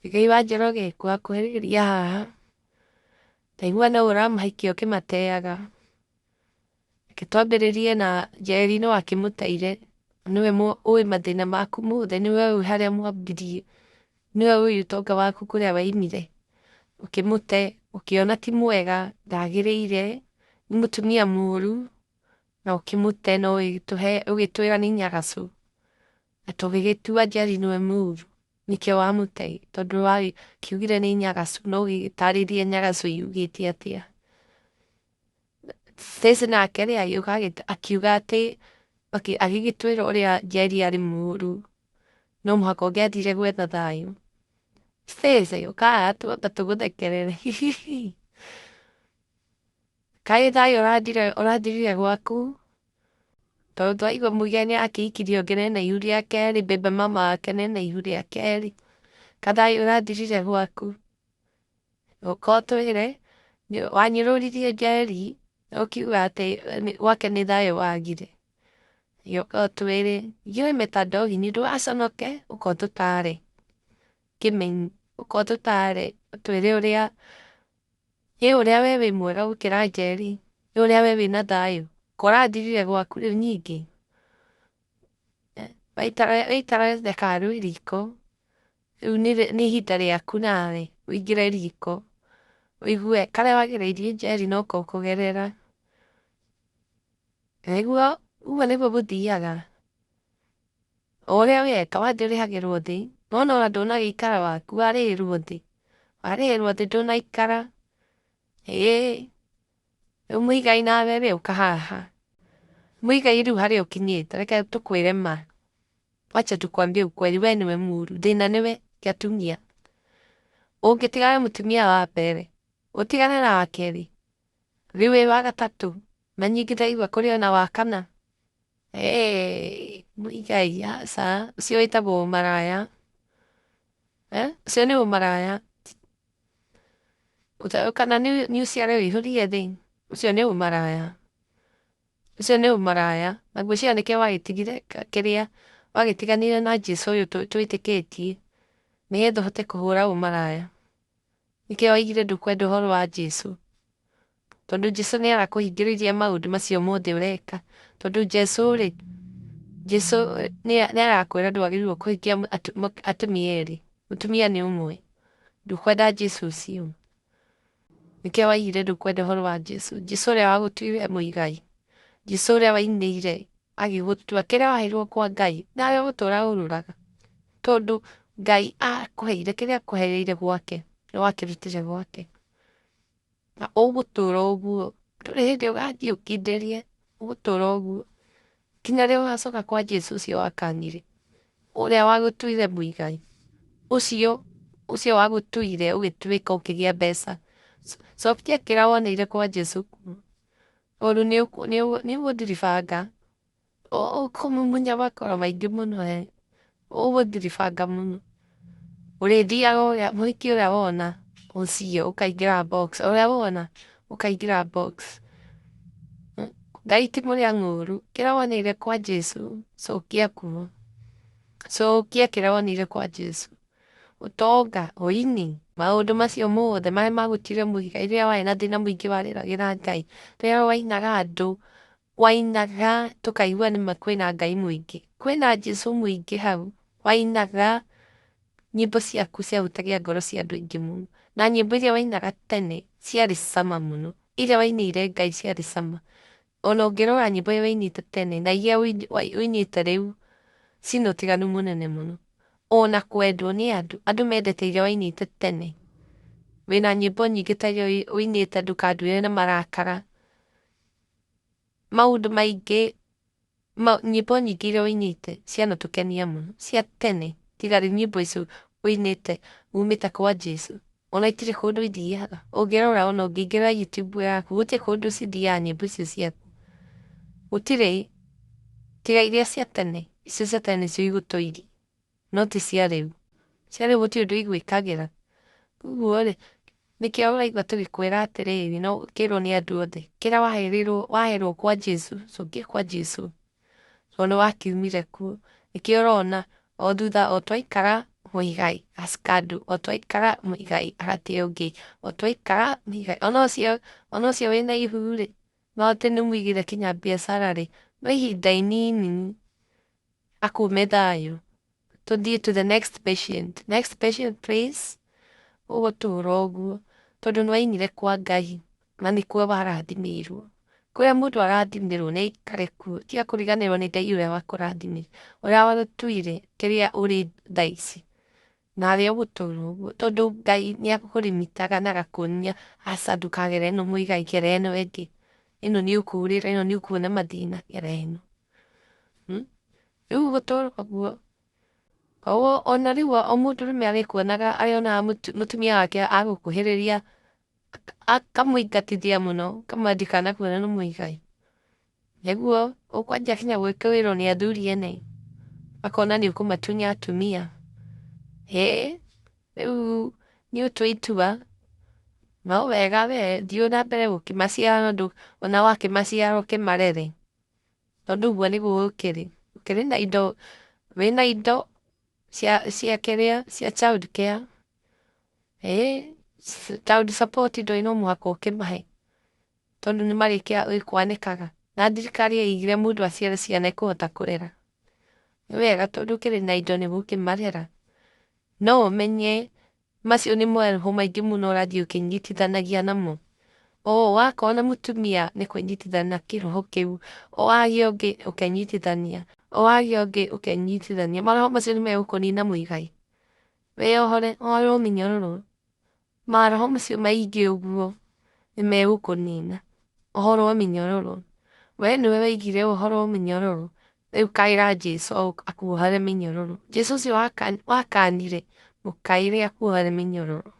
Muigai wa Njoroge kwakuhĩrĩria haha, ndaigua no ũramũhaikia ũkĩmateaga. Reke twambĩrĩrie na Njeri nĩ wakĩmũteire, nĩwe ũĩ mathĩna maku mothe, nĩwe ũĩ harĩa mwambirie, nĩwe ũĩ ũtonga waku kũrĩa waimire, ũkĩmũte, ũkĩona ti mwega, ndagĩrĩire, nĩ mũtumia mũũru, na ũkĩmũte na ũgĩtwĩra nĩ nyagacu, na tũgĩgĩtua Njeri nĩwe mũũru, nĩkĩo wamũte, tondũ wakiugire nĩ nyagacu no ũgĩtarĩrie nyagacu yugĩte atĩa. Stacey nake rĩ akiuga atĩ agĩgĩtwĩra ũrĩa Njeri arĩ mũũru, no mũhaka ũngĩathire gwetha thayũ. Stacey ũka haha twamba tũgũthekerere. Kaĩ thayũ ũrathirire gwaku? Tondũ twaigua Muigai nĩ akĩikirie ũngĩ na ena ihu rĩa kerĩ, mbembe mama wake na ena ihu rĩa kerĩ. Kathayũ ũrathirire gwaku? Ũka ũtwĩre, wanyũrũririe Njeri, ũkiuga atĩ gwake nĩ thayũ wagire. Ũka ũtwĩre, ndiũĩ mĩtandaoni ndũgaconoke, ũka ũtũtare. Kĩmeni, ũka ũtũtare, ũtwĩre ũrĩa we wĩ mwega gũkĩra Njeri, ĩ ũrĩa we wĩna thayũ. Ko ũrathirire gwaku rĩu ningĩ. Waitara thekarũ riko, rĩu nĩ ihinda rĩaku nawe ũingĩre riko, ũigue karĩa wagĩrĩirie Njeri noko ũkũgerera. Nĩguo, ũguo nĩguo gũthiaga. O ũrĩa weka wathiĩ ũrĩhagĩrwo thĩ, nĩwona ona ndũnagĩikara waku, warĩhĩrwo thĩ. Warĩhĩrwo thĩ ndũnaikara. Ĩĩ. Rĩu Muigai nawe rĩ ũka haha. Muigai rĩu harĩa ũkinyĩte, reke tũkwĩre ma. Wacha tukwambie ukweli, we nĩwe mũũru, thĩna nĩwe kĩatumia. Ũngĩtiga we mũtumia wa mbere, ũtigane na wa kerĩ, rĩu wĩ wa gatatũ, na ningĩ ndaigua kũrĩ ona wa kana. Muigai aca, ũcio wĩtagwo ũmaraya. Ũcio nĩ ũmaraya. Kana nĩ ũciare wĩihũrie thĩ, ũcio nĩ ũmaraya. Ũcio nĩ ũmaraya, na ngwĩciria nĩkĩo wagĩtigire kĩrĩa, wagĩtiganire na Jesũ ũyũ twĩtĩkĩtie, nĩgetha ũhote kũhũra ũmaraya. Nĩkĩo waugire ndũkwenda ũhoro wa Jesũ. Tondũ Jesũ nĩ arakũhingĩrĩirie maũndũ macio mothe ũreka. Tondũ Jesũ rĩ, Jesũ nĩ arakwĩra ndwagĩrĩirwo kũhikia atumia erĩ. Mũtumia nĩ ũmwe. Ndũkwenda Jesũ ũcio. Nĩkĩo waugire ndũkwenda ũhoro wa Jesũ. Jesũ ũrĩa wagũtuire Muigai. Jesũ ũrĩa wainĩire agĩgũtua kĩrĩa waheirwo kwa Ngai, nawe ũgũtũra ũrũraga. Tondũ Ngai akũheire kĩrĩa akũheire gwake, nĩ wakĩrutire gwake. Na ũgũtũra ũguo, ndũrĩ hĩndĩ ũgathiĩ ũkindĩrie, ũgũtũra ũguo. Kinya rĩrĩa ũgacoka kwa Jesũ ũcio wakanire, ũrĩa wagũtuire Muigai. Ũcio wagũtuire ũgĩtuĩka ũkĩgĩa mbeca. Cokia kĩrĩa woneire kwa Jesũ. Tondũ nĩ ũgũthiribanga. Ũkũmumunya makoro maingĩ mũno. Ũgũthiribanga mũno. Ũrĩthiaga mũhiki ũrĩa wona, ũcio ũkaingĩra box. Ũrĩa wona, ũkaingĩra box. Ngai ti mũrĩa ng'ũũru. Kĩrĩa woneire kwa Jesũ, cokia kuo. Cokia kĩrĩa woneire kwa Jesũ. Ũtonga, ũini, maũndũ macio mothe marĩa magũtire Muigai rĩrĩa warĩ na thĩna mũingĩ warĩragĩra Ngai. Rĩrĩa wainaga andũ, wainaga tũkaigua nĩma kwĩna Ngai mũingĩ. Kwĩna Jesũ mũingĩ hau. Wainaga, nyĩmbo ciaku ciahutagia ngoro cia andũ aingĩ mũno. Na nyĩmbo iria wainaga tene ciarĩ cama mũno. Iria wainĩire Ngai ciarĩ cama. Ona ũngĩrora nyĩmbo iria wainĩte tene na iria ũinĩte rĩu, ciĩna ũtiganu mũnene mũno. Ona kwendwo nĩ andũ. Andũ mendete iria wainĩte tene. Wĩna nyĩmbo nyingĩ ta iria ũinĩte ndũkanduĩre na marakara. Maũndũ maingĩ, nyĩmbo nyingĩ iria ũinĩte cianatũkenia mũno. Cia tene, tiga rĩu nyĩmbo icio ũinĩte umĩte kwa Jesũ. Ona itirĩ kũndũ ithiaga. Ũngĩrora ona ũngĩingĩra YouTube yaku, gũtirĩ kũndũ cithiaga nyĩmbo icio ciaku. Gũtirĩ, tiga iria cia tene. Icio cia tene nĩcio igũtũire. No ti cia rĩu. Cia rĩu gũtirĩ ũndũ igwĩkagĩra. Ũguo rĩ, nĩkĩo ũraigua tũgĩkwĩra atĩrĩrĩ, na ũkĩrwo nĩ andũ othe. Kĩrĩa waheirwo kwa Jesũ, cokia kwa Jesũ. Tondũ nĩ wakiumire kuo. Nĩkĩo ũrona, o thutha o twaikara Muigai askadu otwaikara Muigai arate ũngĩ otwaikara Muigai onocio wĩna ihu-rĩ no atĩ nĩmũigire kinya biacara-rĩ no ihinda inini akume thayũ tũthiĩ to the next patient please ũgũtũra ũguo tondũ nĩwainire kwa Ngai na nĩkuo warathimĩirwo kũrĩa mũndũ arathimĩrwo nĩaikare kuo tiga kũriganĩrwo nĩ Ngai ũrĩa wakũrathimĩire ũrĩa wagũtuire kĩrĩa ũrĩ thaa ici nawe ũgũtũra ũguo tondũ Ngai nĩakũrimitaga na agakuonia aca ndũkagere ĩno Muigai gera ĩno ĩngĩ ĩno nĩũkũrĩra ĩno nĩũkuona mathĩna gera ĩno rĩu ũgũtũra ũguo koguo ona rĩu o mũndũrũme arĩkuonaga arĩonaga mũtumia wake agũkuhĩrĩria akamũingatithia mũno kamũira ndikanakuone nĩ Muigai nĩguo ũkwanjia kinya gwĩkĩrĩrwo nĩ athuri ene makona nĩũkũmatunya atumia rĩu nĩũtua itua no wega we thiĩ na mbere gũkĩmaciara ona wakĩmaciara ũkĩmarere tondũ ũguo nĩguo gũkĩrĩ ũkĩrĩ na indo wĩna indo cia kĩrĩa cia child care child support ndũĩ no mũhaka ũkĩmahe tondũ nĩmarĩkwanĩkaga na thirikari ĩigire mũndũ aciare ciana ekũhota kũrera nĩ wega tondũ ũkĩrĩ na indo nĩgũkĩmarera no ũmenye macio nĩ marĩho maingĩ mũno ũrathiĩ ũkĩnyitithanagia namo wakona mũtumia nĩ kũnyitithania kĩroho kĩu wagĩa ũngĩ ũkenyitithania wagĩa ũngĩ ũkenyitithania maroho macio nĩmegũkũnina Muigai wĩyohore oherwo mĩnyororo maroho macio maingĩ ũguo nĩmegũkũnina oherwo mĩnyororo we nĩwe waigire ũhorwo mĩnyororo rĩu kaĩra Jesũ akuohere mĩnyororo Jesũ ũcio wakanire mũkaĩre akuohere mĩnyororo.